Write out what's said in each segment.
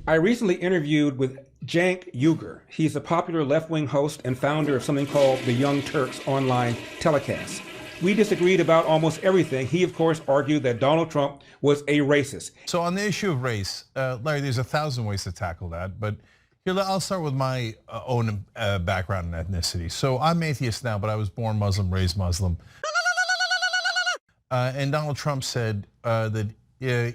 I recently interviewed with Cenk. He's a popular left-wing host and founder of something called the Young Turks online telecast. We disagreed about almost everything. He, of course, argued that Donald Trump was a racist. So on the issue of race, Larry, there's 1,000 ways to tackle that, but here, I'll start with my own background and ethnicity. So I'm atheist now, but I was born Muslim, raised Muslim. And Donald Trump said that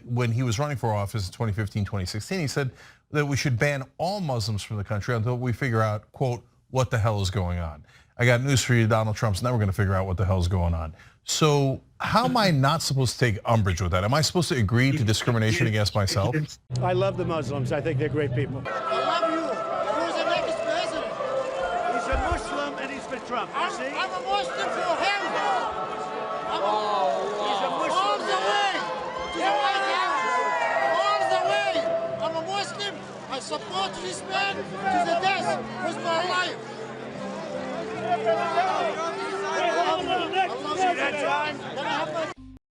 when he was running for office in 2015, 2016, he said that we should ban all Muslims from the country until we figure out, quote, what the hell is going on. I got news for you, Donald Trump's never gonna figure out what the hell is going on. So how am I not supposed to take umbrage with that? Am I supposed to agree to discrimination against myself? I love the Muslims. I think they're great people. I love you. Who's the next president? He's a Muslim and he's for Trump. You see? I'm a Muslim for him. He's a Muslim. All the way to the White House. All the way. I'm a Muslim. I support this man to the death with my life.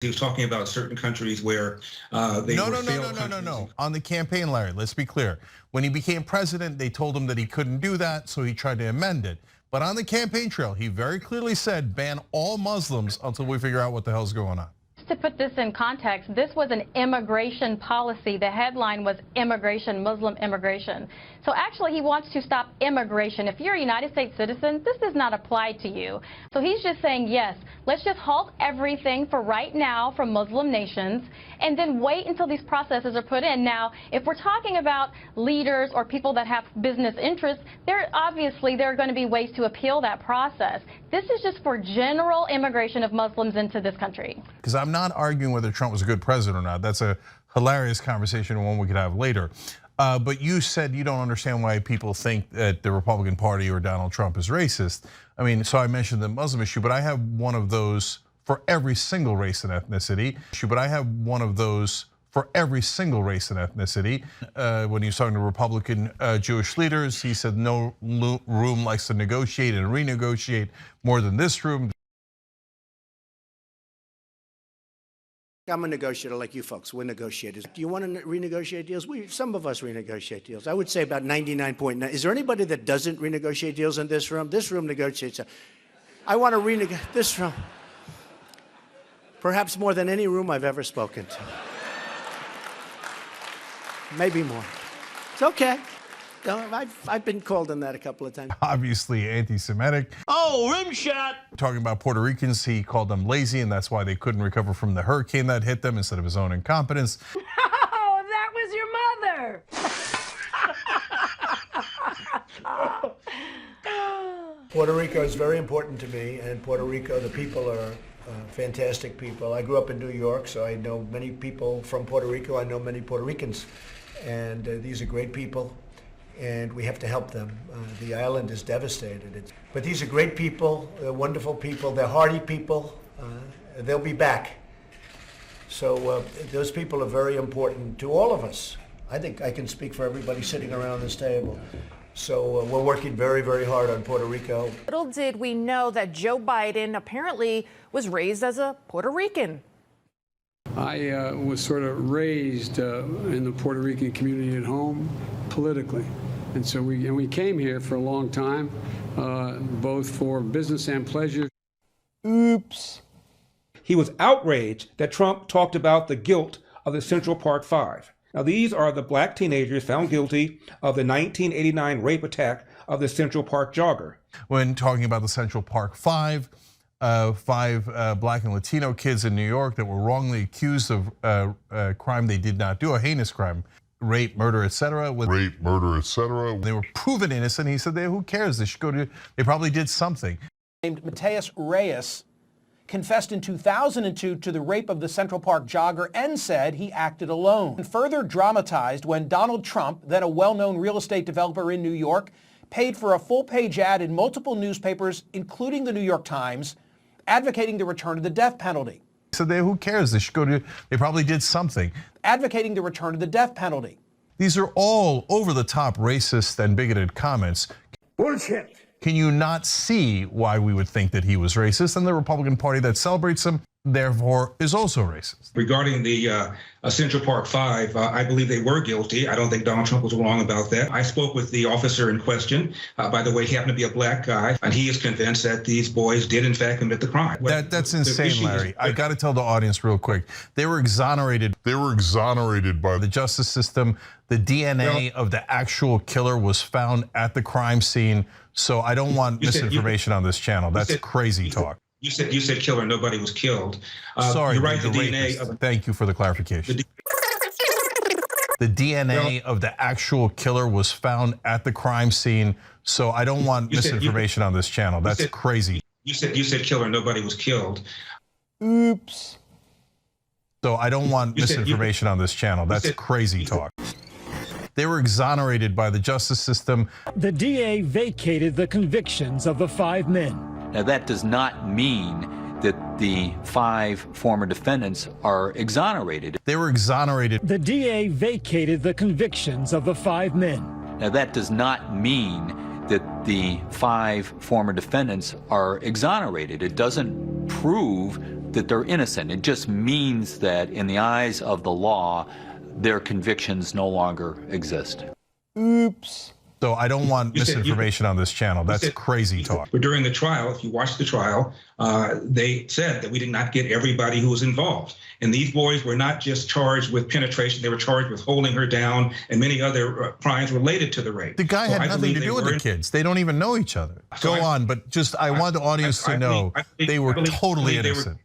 He was talking about certain countries where they were failed countries. No. On the campaign, Larry, let's be clear. When he became president, they told him that he couldn't do that, so he tried to amend it. But on the campaign trail, he very clearly said, ban all Muslims until we figure out what the hell's going on. To put this in context, this was an immigration policy. The headline was immigration, Muslim immigration. So actually he wants to stop immigration. If you're a United States citizen, this does not apply to you. So he's just saying, yes, let's just halt everything for right now from Muslim nations and then wait until these processes are put in. Now, if we're talking about leaders or people that have business interests, there are going to be ways to appeal that process. This is just for general immigration of Muslims into this country. Because I'm not arguing whether Trump was a good president or not. That's a hilarious conversation and one we could have later. But you said you don't understand why people think that the Republican Party or Donald Trump is racist. I mean, so I mentioned the Muslim issue, but I have one of those for every single race and ethnicity. But I have one of those for every single race and ethnicity. When he was talking to Republican Jewish leaders, he said no room likes to negotiate and renegotiate more than this room. I'm a negotiator like you folks. We're negotiators. Do you want to renegotiate deals? Some of us renegotiate deals. I would say about 99.9. Is there anybody that doesn't renegotiate deals in this room? This room negotiates. I want to renegotiate this room. Perhaps more than any room I've ever spoken to. Maybe more. It's okay. I've been called on that a couple of times. Obviously anti-Semitic. Oh, rim shot. Talking about Puerto Ricans, he called them lazy and that's why they couldn't recover from the hurricane that hit them instead of his own incompetence. Oh, that was your mother. Puerto Rico is very important to me, and Puerto Rico, the people are fantastic people. I grew up in New York, so I know many people from Puerto Rico. I know many Puerto Ricans, and these are great people. And we have to help them. The island is devastated. But these are great people, they're wonderful people, they're hardy people. They'll be back. So those people are very important to all of us. I think I can speak for everybody sitting around this table. So we're working very, very hard on Puerto Rico. Little did we know that Joe Biden apparently was raised as a Puerto Rican. I was sort of raised in the Puerto Rican community at home politically. And so we came here for a long time, both for business and pleasure. Oops. He was outraged that Trump talked about the guilt of the Central Park Five. Now, these are the black teenagers found guilty of the 1989 rape attack of the Central Park jogger. When talking about the Central Park Five, five black and Latino kids in New York that were wrongly accused of a crime they did not do, a heinous crime, rape, murder, etc. Rape, murder, etc. They were proven innocent. He said, who cares? They should go to, they probably did something. Named Mateus Reyes confessed in 2002 to the rape of the Central Park jogger and said he acted alone. And further dramatized when Donald Trump, then a well-known real estate developer in New York, paid for a full-page ad in multiple newspapers, including the New York Times, advocating the return of the death penalty. So who cares? They should go to, they probably did something. Advocating the return of the death penalty. These are all over-the-top racist and bigoted comments. Bullshit. Can you not see why we would think that he was racist? And the Republican Party that celebrates him therefore is also racist. Regarding the Central Park Five, I believe they were guilty. I don't think Donald Trump was wrong about that. I spoke with the officer in question. By the way, he happened to be a black guy, and he is convinced that these boys did in fact commit the crime. That's insane, Larry. I got to tell the audience real quick. They were exonerated. They were exonerated by the justice system. The DNA of the actual killer was found at the crime scene. So I don't want misinformation on this channel. That's crazy talk. You said killer. Nobody was killed. Sorry, you're right. the DNA. Thank you for the clarification. The DNA of the actual killer was found at the crime scene. So I don't want misinformation on this channel. That's crazy. You said killer. Nobody was killed. Oops. So I don't want misinformation on this channel. That's crazy talk. They were exonerated by the justice system. The DA vacated the convictions of the 5 men. Now, that does not mean that the 5 former defendants are exonerated. They were exonerated. The DA vacated the convictions of the 5 men. Now, that does not mean that the 5 former defendants are exonerated. It doesn't prove that they're innocent. It just means that in the eyes of the law, their convictions no longer exist. Oops. So I don't want misinformation on this channel. That's crazy talk. But during the trial, if you watch the trial, they said that we did not get everybody who was involved. And these boys were not just charged with penetration. They were charged with holding her down and many other crimes related to the rape. The guy had nothing to do with the kids. They don't even know each other. Go on, but just I want the audience to know they were totally innocent.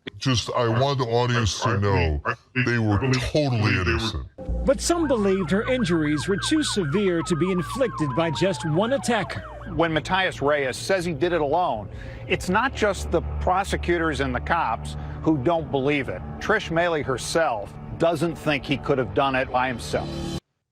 I want the audience to know they were totally innocent. But some believed her injuries were too severe to be inflicted by just one attacker. When Matthias Reyes says he did it alone, it's not just the prosecutors and the cops who don't believe it. Trish Maley herself doesn't think he could have done it by himself.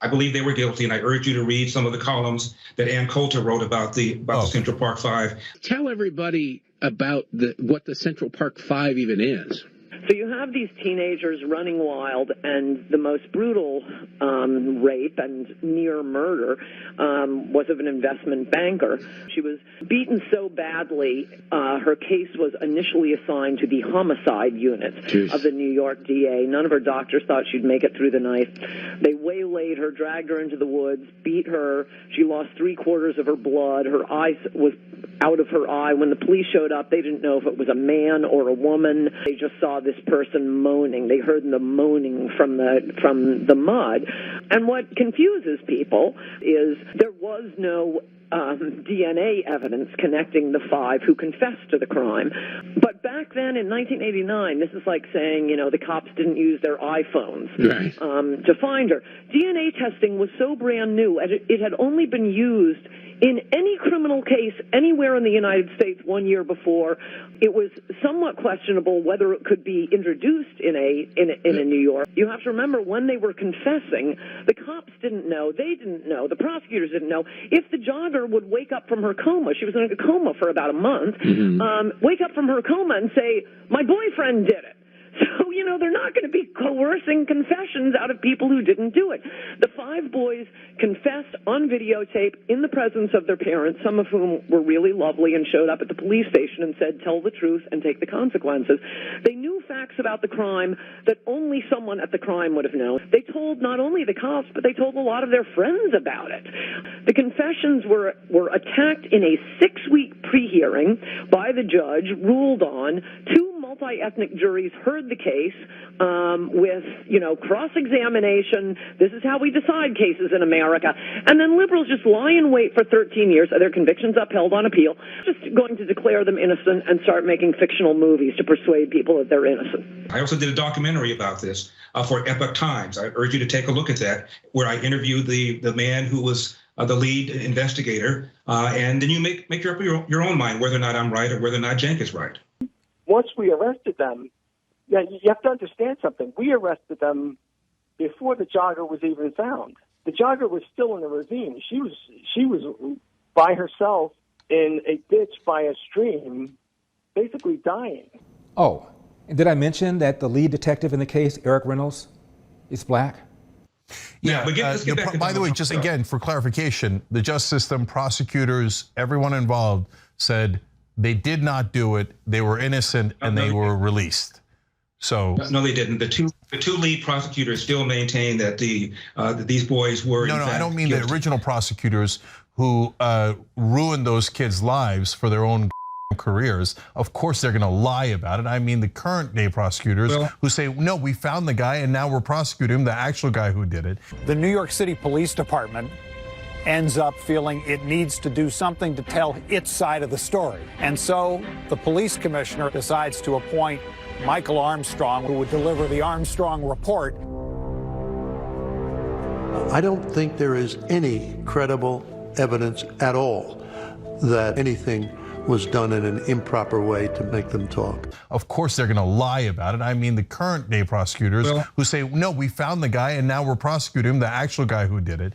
I believe they were guilty, and I urge you to read some of the columns that Ann Coulter wrote about the Central Park Five. Tell everybody about what the Central Park Five even is. So you have these teenagers running wild, and the most brutal rape and near murder was of an investment banker. She was beaten so badly, her case was initially assigned to the homicide unit of the New York DA. None of her doctors thought she'd make it through the night. They waylaid her, dragged her into the woods, beat her. She lost 3/4 of her blood. Her eye was out of her eye. When the police showed up, they didn't know if it was a man or a woman. They just saw this person moaning. They heard the moaning from the mud. And what confuses people is there was no DNA evidence connecting the 5 who confessed to the crime. But back then in 1989, this is like saying, the cops didn't use their iPhones to find her. DNA testing was so brand new, and it had only been used in any criminal case anywhere in the United States 1 year before. It was somewhat questionable whether it could be introduced in a New York. You have to remember, when they were confessing, the cops didn't know, they didn't know, the prosecutors didn't know if the jogger would wake up from her coma. She was in a coma for about a month. Wake up from her coma and say, "My boyfriend did it." So, they're not going to be coercing confessions out of people who didn't do it. The 5 boys confessed on videotape in the presence of their parents, some of whom were really lovely and showed up at the police station and said, "Tell the truth and take the consequences." They knew facts about the crime that only someone at the crime would have known. They told not only the cops, but they told a lot of their friends about it. The confessions were attacked in a 6-week pre-hearing by the judge, ruled on. 2 multi-ethnic juries heard the case with, cross-examination. This is how we decide cases in America. And then liberals just lie in wait for 13 years, their convictions upheld on appeal, just going to declare them innocent and start making fictional movies to persuade people that they're innocent. I also did a documentary about this for Epoch Times. I urge you to take a look at that, where I interviewed the man who was the lead investigator, and then you make up your own mind whether or not I'm right or whether or not Cenk is right. Once we arrested them, you have to understand something. We arrested them before the jogger was even found. The jogger was still in the ravine. She was by herself in a ditch by a stream, basically dying. Oh, and did I mention that the lead detective in the case, Eric Reynolds, is black? Yeah, by the way, just again, for clarification, the justice system, prosecutors, everyone involved said they did not do it, they were innocent, and they were released. So no, they didn't. The two lead prosecutors still maintain that that these boys were. No, in no, fact I don't mean guilty. the original prosecutors who ruined those kids' lives for their own careers. Of course, they're going to lie about it. I mean the current day prosecutors who say, no, we found the guy and now we're prosecuting him, the actual guy who did it. The New York City Police Department ends up feeling it needs to do something to tell its side of the story. And so the police commissioner decides to appoint Michael Armstrong, who would deliver the Armstrong report. I don't think there is any credible evidence at all that anything was done in an improper way to make them talk. Of course, they're going to lie about it. I mean the current day prosecutors who say, no, we found the guy and now we're prosecuting him, the actual guy who did it.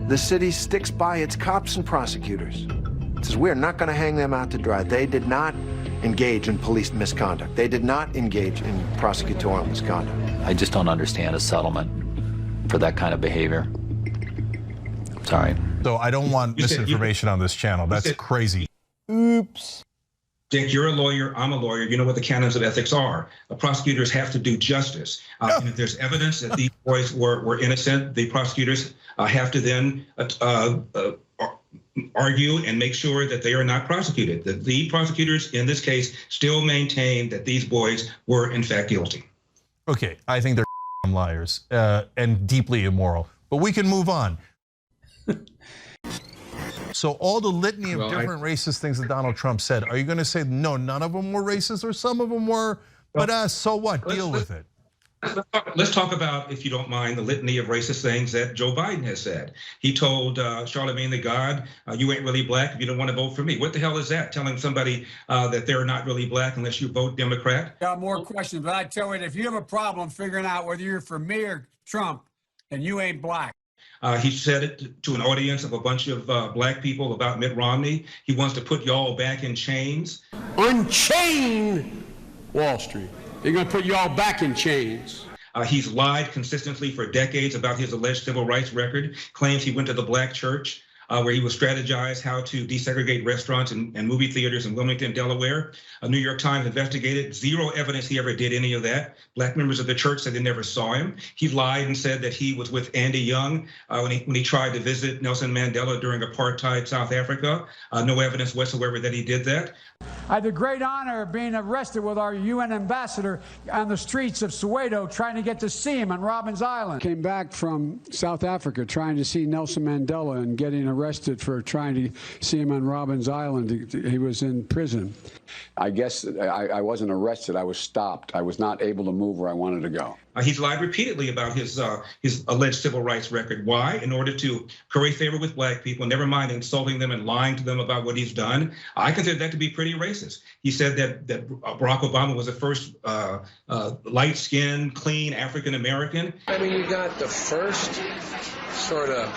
The city sticks by its cops and prosecutors. It says we're not going to hang them out to dry. They did not engage in police misconduct. They did not engage in prosecutorial misconduct. I just don't understand a settlement for that kind of behavior. Sorry. So I don't want misinformation on this channel. That's crazy. Oops. Dick, you're a lawyer, I'm a lawyer. You know what the canons of ethics are. The prosecutors have to do justice. And if there's evidence that these boys were innocent, the prosecutors have to then argue and make sure that they are not prosecuted. The lead prosecutors in this case still maintain that these boys were in fact guilty. Okay, I think they're liars and deeply immoral, but we can move on. So all the litany of different racist things that Donald Trump said, are you going to say, no, none of them were racist or some of them were, but so what, deal with it? Let's talk about, if you don't mind, the litany of racist things that Joe Biden has said. He told Charlemagne the God, you ain't really black if you don't want to vote for me. What the hell is that? Telling somebody that they're not really black unless you vote Democrat? Got more questions, but I tell you, if you have a problem figuring out whether you're for me or Trump, then you ain't black. He said it to an audience of a bunch of black people about Mitt Romney. He wants to put y'all back in chains. Unchain Wall Street. They're going to put you all back in chains. He's lied consistently for decades about his alleged civil rights record, claims he went to the black church where he was strategized how to desegregate restaurants and movie theaters in Wilmington, Delaware. A New York Times investigated, zero evidence he ever did any of that. Black members of the church said they never saw him. He lied and said that he was with Andy Young when he tried to visit Nelson Mandela during apartheid South Africa. No evidence whatsoever that he did that. I had the great honor of being arrested with our UN ambassador on the streets of Soweto trying to get to see him on Robben Island. Came back from South Africa trying to see Nelson Mandela and getting arrested for trying to see him on Robben Island. He was in prison. I guess I wasn't arrested. I was stopped. I was not able to move where I wanted to go. He's lied repeatedly about his alleged civil rights record. Why? In order to curry favor with black people, never mind insulting them and lying to them about what he's done. I consider that to be pretty racist. He said that Barack Obama was the first light-skinned, clean African-American. I mean, you got the first sort of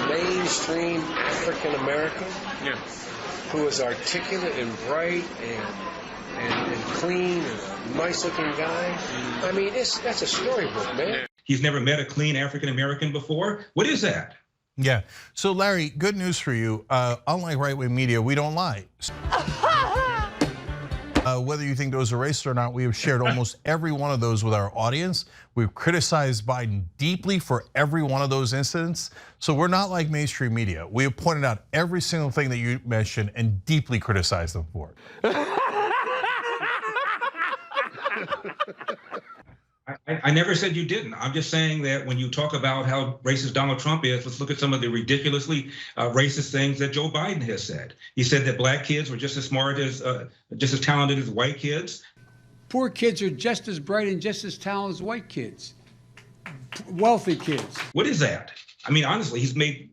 mainstream African-American who was articulate and bright and clean and a nice-looking guy. I mean, that's a storybook, man. He's never met a clean African-American before. What is that? Yeah. So, Larry, good news for you. Unlike right-wing media, we don't lie. Whether you think those are racist or not, we have shared almost every one of those with our audience. We've criticized Biden deeply for every one of those incidents. So we're not like mainstream media. We have pointed out every single thing that you mentioned and deeply criticized them for it. I never said you didn't. I'm just saying that when you talk about how racist Donald Trump is, let's look at some of the ridiculously racist things that Joe Biden has said. He said that black kids were just as smart as, just as talented as white kids. Poor kids are just as bright and just as talented as white kids. Wealthy kids. What is that? I mean, honestly, he's made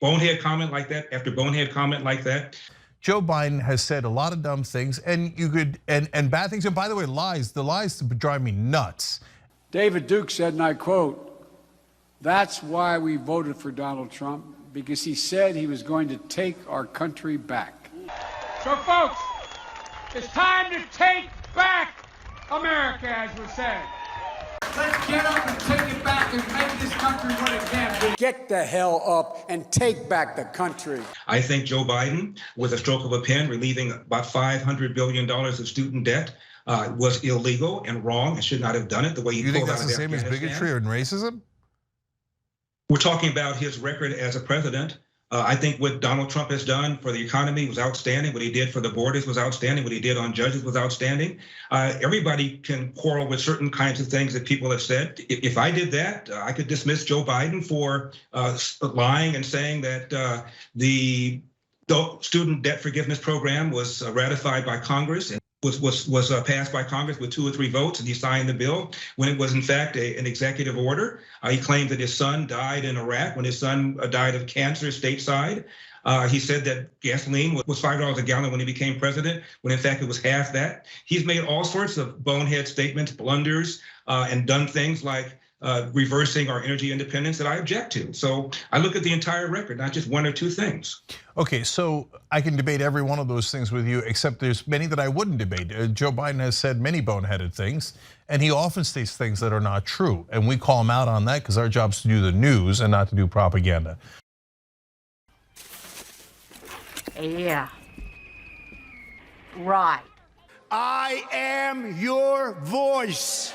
bonehead comment like that after bonehead comment like that. Joe Biden has said a lot of dumb things and and bad things. And by the way, lies, the lies drive me nuts. David Duke said, and I quote, "That's why we voted for Donald Trump, because he said he was going to take our country back." So folks, it's time to take back America, as we said. Let's get up and take it back and make this country what it can be. Get the hell up and take back the country. I think Joe Biden, with a stroke of a pen, relieving about $500 billion of student debt, was illegal and wrong and should not have done it the way he You think pulled out that's of the same as Afghanistan. bigotry or racism? We're talking about his record as a president. I think what Donald Trump has done for the economy was outstanding. What he did for the borders was outstanding. What he did on judges was outstanding. Everybody can quarrel with certain kinds of things that people have said. If I did that, I could dismiss Joe Biden for lying and saying that the student debt forgiveness program was ratified by Congress and was passed by Congress with 2 or 3 votes, and he signed the bill when it was in fact an executive order. He claimed that his son died in Iraq when his son died of cancer stateside. He said that gasoline was $5 a gallon when he became president, when in fact it was half that. He's made all sorts of bonehead statements, blunders, and done things like reversing our energy independence that I object to. So I look at the entire record, not just 1 or 2 things. Okay, so I can debate every one of those things with you, except there's many that I wouldn't debate. Joe Biden has said many boneheaded things, and he often states things that are not true. And we call him out on that because our job is to do the news and not to do propaganda. Yeah. Right. I am your voice.